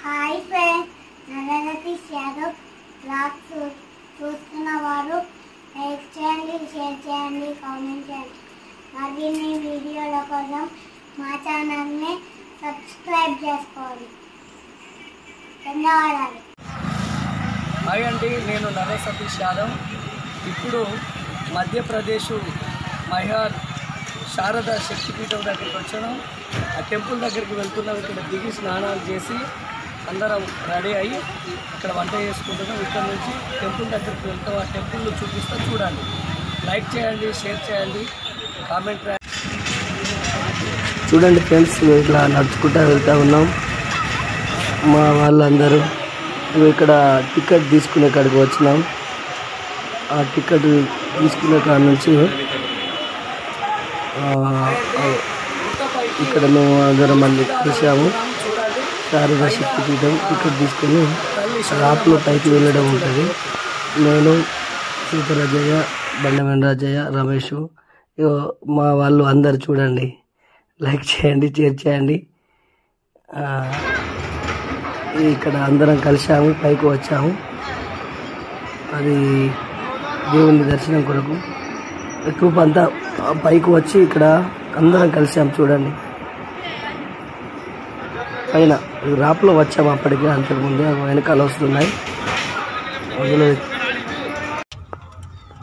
Hi friends, నరనతీష్ Yadav blogs చూస్తున్న వారు like చేయండి, షేర్ చేయండి, కామెంట్ చేయండి. మరిన్ని వీడియోల కోసం మా ఛానల్ని సబ్స్క్రైబ్ చేసుకోండి. ధన్యవాదాలు. హాయ్ అండి, నేను నరసతీష్ యాదవ్. ఇప్పుడు మధ్యప్రదేశ్ మైహార్ శారదా శక్తిపీఠం దగ్గరికి వచ్చాను. ఆ టెంపుల్ దగ్గరికి వెళ్తున్నాం. ఇక్కడ దిగి స్నానాలు చేసి అందరం రెడీ అయ్యి ఇక్కడ వంట చేసుకుంటున్నాం. ఇక్కడ నుంచి టెంపుల్ దగ్గరికి వెళ్తాం. ఆ టెంపుల్ని చూపిస్తా, చూడండి. లైక్ చేయండి, షేర్ చేయండి, కామెంట్ చూడండి. ఫ్రెండ్స్, ఇట్లా నడుచుకుంటూ వెళ్తూ ఉన్నాం. మా వాళ్ళందరూ ఇక్కడ టికెట్ తీసుకునే కాడికి వచ్చినాం. ఆ టికెట్ తీసుకునే కాడ నుంచి ఇక్కడ మేము అందరం మంది కలిసాము. శారదా శక్తిపీఠం టికెట్ తీసుకొని రాప్లో పైకి వెళ్ళడం ఉంటుంది. నేను సీతారాజయ్య, బండమేన రాజయ్య, రమేష్, మా వాళ్ళు అందరు చూడండి. లైక్ చేయండి, షేర్ చేయండి. ఇక్కడ అందరం కలిసాము, పైకి వచ్చాము. అది దేవుని దర్శనం కొరకు ట్రూప్ అంతా పైకి వచ్చి ఇక్కడ అందరం కలిసాము. చూడండి, పైన రాప్లో వచ్చాము. అప్పటికే అంతకుముందే వెనకాల వస్తున్నాయి. అందులో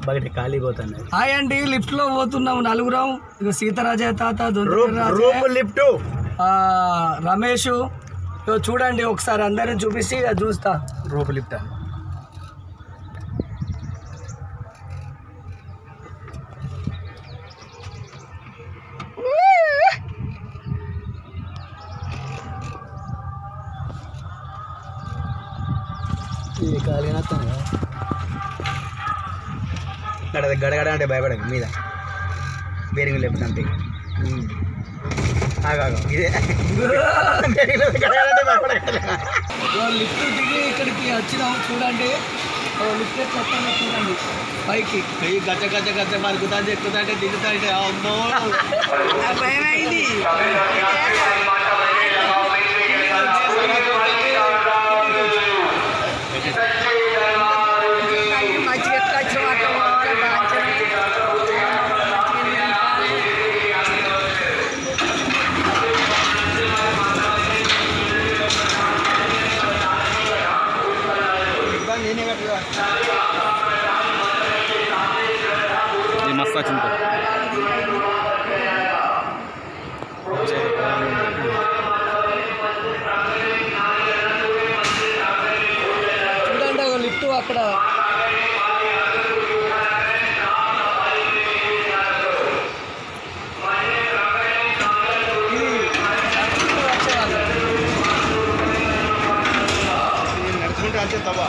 బయట ఖాళీ పోతున్నాయి. హాయ్ అండి, లిఫ్ట్ లో పోతున్నాము నలుగురం. ఇక సీతారాజయ్య తాత, లిఫ్ట్, రమేష్. చూడండి ఒకసారి అందరిని చూపిస్తే చూస్తా. రూప్ లిఫ్ట్ అని గడగడ అంటే భయపడదు మీద బేరింగ్ లెఫ్ట్ అంటే ఇదే లిఫ్ట్ దిగి ఇక్కడికి వచ్చినాము. చూడండి లిఫ్ట్ ఎట్లా వస్తుందో చూడండి. పైకి గచ్చ గచ్చ గచ్చ మరుగుతా ఎక్కుతా అంటే దిగుతా అంటే అమ్మో భయమైంది. मस्त चिंता చూడండి ఒక లిఫ్ట్ అక్కడ. నడుచుకుంటే వచ్చే తవా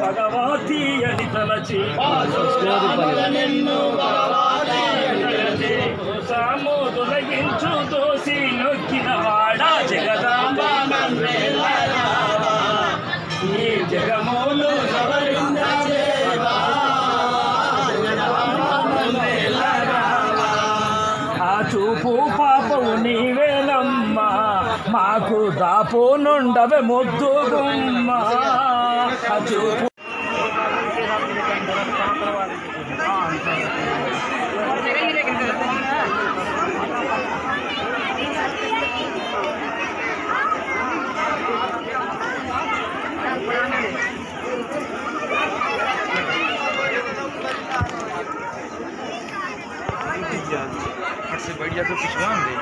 భగవతి అని తలచి సామోదులగించు దోసి నొక్కిన వాడా జగదాంబ ఈ జగమోలు ఆ చూపు పాపవు నీవేనమ్మా, మాకు దాపు నుండవే ముద్దు గుమ్మ. ఆ చూపు से बैठ जाकर पिछवा दे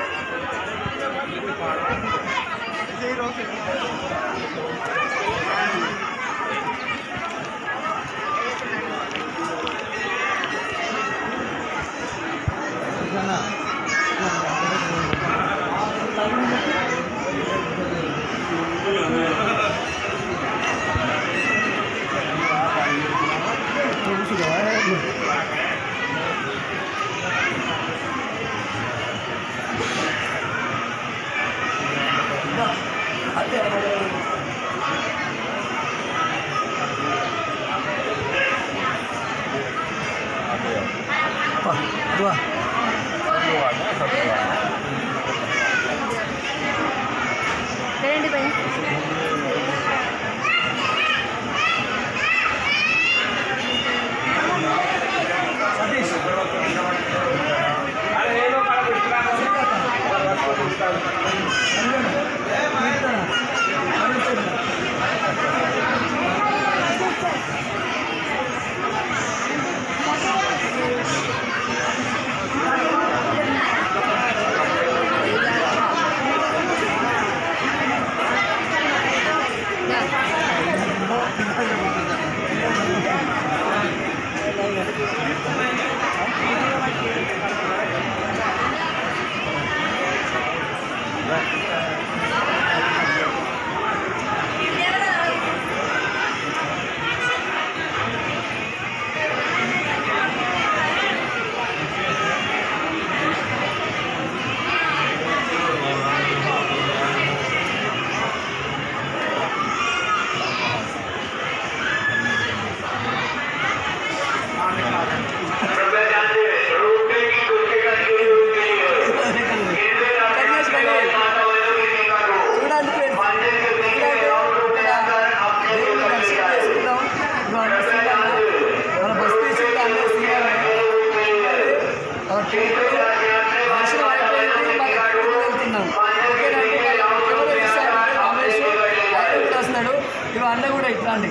రండి.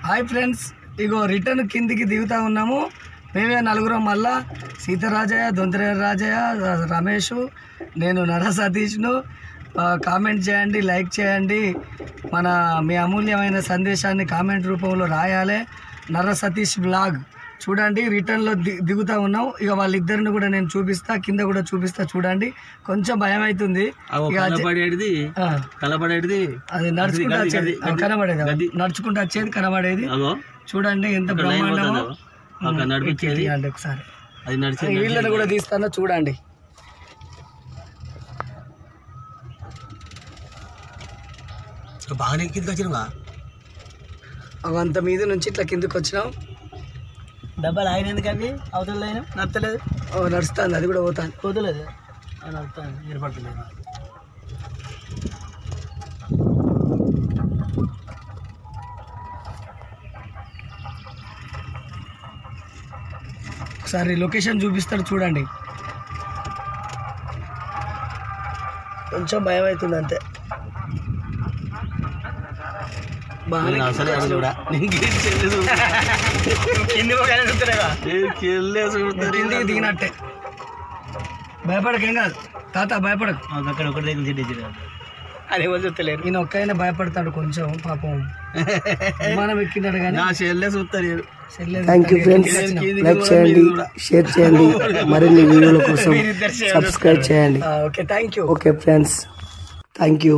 హాయ్ ఫ్రెండ్స్, ఇగో రిటర్న్ కిందికి దిగుతా ఉన్నాము. మేమే నలుగురం, మళ్ళా సీతారాజయ్య, దొంతరే రాజయ్య, రమేష్, నేను నర సతీష్ను. కామెంట్ చేయండి, లైక్ చేయండి, మీ అమూల్యమైన సందేశాన్ని కామెంట్ రూపంలో రాయాలి. నర సతీష్ బ్లాగ్ చూడండి. రిటర్న్లో దిగుతా ఉన్నాం. ఇక వాళ్ళిద్దరిని కూడా నేను చూపిస్తా, కింద కూడా చూపిస్తా. చూడండి, కొంచెం భయం అవుతుంది. అది నడుచుకుంటూ వచ్చేది కనబడేది, నడుచుకుంటూ వచ్చేది కనబడేది. చూడండి ఎంత బ్రహ్మాండమో. అంటే ఒకసారి వీళ్ళని కూడా తీస్తానో చూడండి. బాగానే కిందకి వచ్చినా అంత మీద నుంచి ఇట్లా కిందకి వచ్చినాం. డబ్బాలు ఆయన ఎందుకండి అవతల ఆయన నడతలేదు, నడుస్తుంది, అది కూడా పోతాను, పోతలేదు, నడుస్తాను, ఏర్పడతలేదు. ఒకసారి లొకేషన్ చూపిస్తాడు చూడండి. కొంచెం భయం అవుతుంది అంతే. దిగినట్టే. భయపడకేం కాదు తాత, భయపడకు. అదే చూస్తలేరు, నేను ఒక్కైనా భయపడతాడు కొంచెం పాపం. విమానం ఎక్కినాడు కానీ చూస్తారు. థ్యాంక్ యూ ఫ్రెండ్స్, లైక్ చేయండి, షేర్ చేయండి, మరిన్ని వీడియోల కోసం సబ్స్క్రైబ్ చేయండి. Okay thank you. Okay friends, thank you.